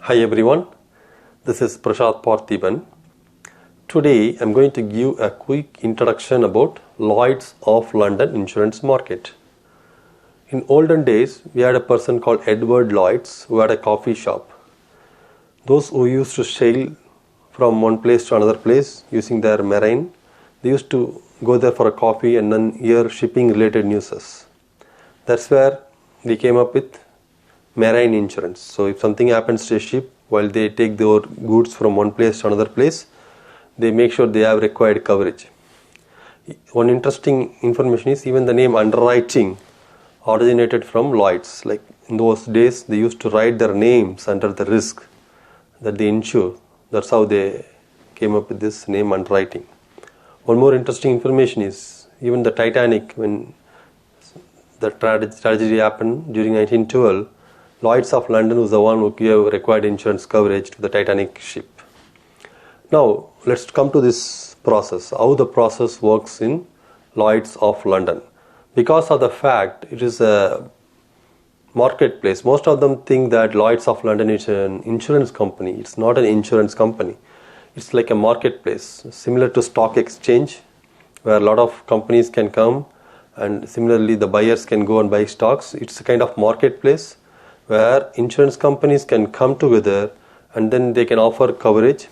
Hi everyone, this is Prashad Parthiban. Today I am going to give a quick introduction about Lloyd's of London insurance market. In olden days, we had a person called Edward Lloyd's who had a coffee shop. Those who used to sail from one place to another place using their marine, they used to go there for a coffee and then hear shipping related news. That's where they came up with marine insurance. So if something happens to a ship while they take their goods from one place to another place, they make sure they have required coverage. One interesting information is even the name underwriting originated from Lloyd's. Like in those days, they used to write their names under the risk that they insure. That's how they came up with this name underwriting. One more interesting information is even the Titanic, when the tragedy happened during 1912, Lloyd's of London was the one who gave required insurance coverage to the Titanic ship. Now, let's come to this process, how the process works in Lloyd's of London. Because of the fact it is a marketplace, most of them think that Lloyd's of London is an insurance company. It's not an insurance company. It's like a marketplace, similar to stock exchange, where a lot of companies can come and similarly the buyers can go and buy stocks. It's a kind of marketplace where insurance companies can come together and then they can offer coverage.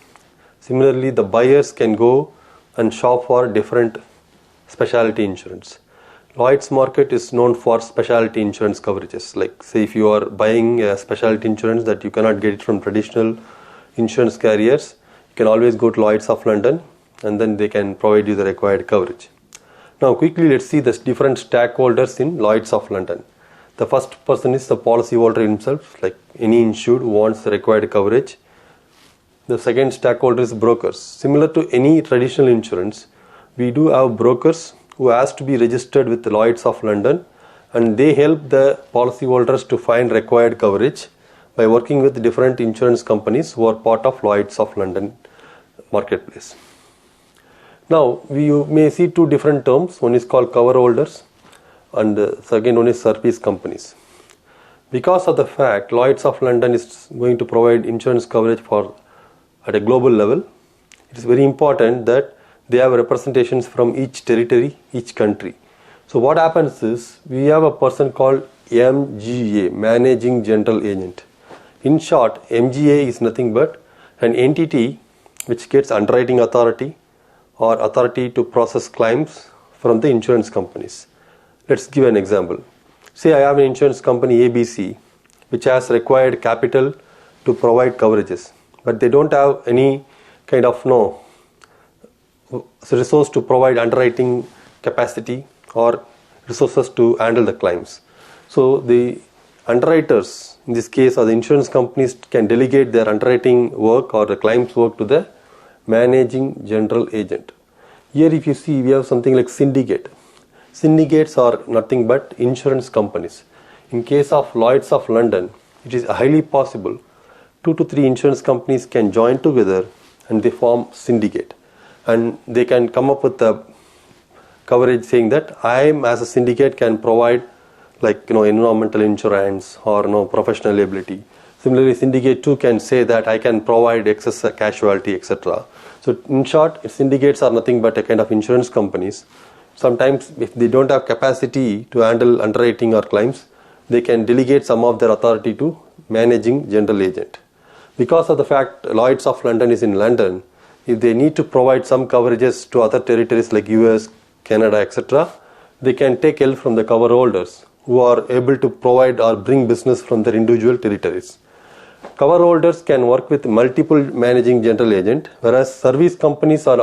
Similarly, the buyers can go and shop for different specialty insurance. Lloyd's market is known for specialty insurance coverages. Like say if you are buying a specialty insurance that you cannot get it from traditional insurance carriers, you can always go to Lloyd's of London and then they can provide you the required coverage. Now quickly let's see the different stakeholders in Lloyd's of London. The first person is the policyholder himself, like any insured who wants the required coverage. The second stakeholder is brokers. Similar to any traditional insurance, we do have brokers who has to be registered with the Lloyd's of London, and they help the policyholders to find required coverage by working with different insurance companies who are part of Lloyd's of London marketplace. Now, you may see two different terms. One is called cover holders and second one is service companies. Because of the fact Lloyd's of London is going to provide insurance coverage at a global level, it is very important that they have representations from each territory, each country. So what happens is we have a person called MGA, Managing General Agent. In short, MGA is nothing but an entity which gets underwriting authority or authority to process claims from the insurance companies. Let's give an example. Say I have an insurance company ABC which has required capital to provide coverages, but they don't have any kind of resource to provide underwriting capacity or resources to handle the claims. So the underwriters in this case or the insurance companies can delegate their underwriting work or the claims work to the managing general agent. Here if you see we have something like syndicate. Syndicates are nothing but insurance companies. In case of Lloyd's of London, it is highly possible 2 to 3 insurance companies can join together and they form syndicate. And they can come up with a coverage saying that I as a syndicate can provide environmental insurance or professional liability. Similarly, syndicate 2 can say that I can provide excess casualty, etc. So in short, syndicates are nothing but a kind of insurance companies. Sometimes if they don't have capacity to handle underwriting or claims, they can delegate some of their authority to managing general agent. Because of the fact Lloyd's of London is in London, if they need to provide some coverages to other territories like US, Canada, etc., they can take help from the cover holders who are able to provide or bring business from their individual territories. Cover holders can work with multiple managing general agent, whereas service companies are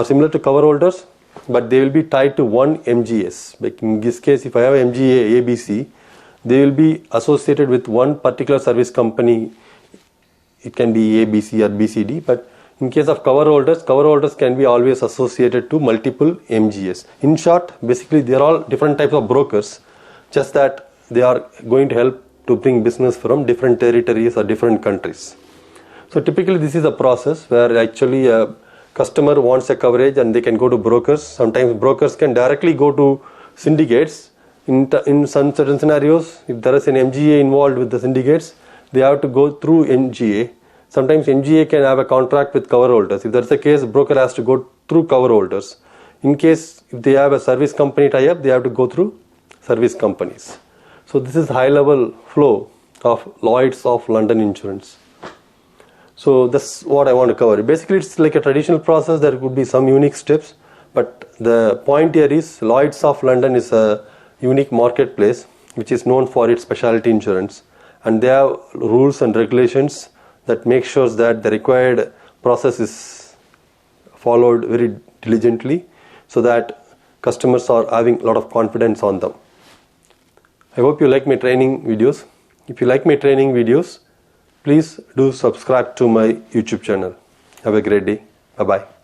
similar to cover holders, but they will be tied to one MGS. Like in this case, if I have MGA ABC, they will be associated with one particular service company. It can be ABC or BCD, but in case of cover holders can be always associated to multiple MGS. In short, basically they are all different types of brokers, just that they are going to help to bring business from different territories or different countries. So typically this is a process where actually customer wants a coverage and they can go to brokers. Sometimes brokers can directly go to syndicates. In some certain scenarios, if there is an MGA involved with the syndicates, they have to go through NGA. Sometimes NGA can have a contract with cover holders. If that's the case, broker has to go through cover holders. In case if they have a service company tie-up, they have to go through service companies. So this is high-level flow of Lloyd's of London Insurance. So that's what I want to cover. Basically, it's like a traditional process. There could be some unique steps, but the point here is Lloyd's of London is a unique marketplace which is known for its specialty insurance, and they have rules and regulations that make sure that the required process is followed very diligently so that customers are having a lot of confidence on them. I hope you like my training videos. If you like my training videos, please do subscribe to my YouTube channel. Have a great day. Bye-bye.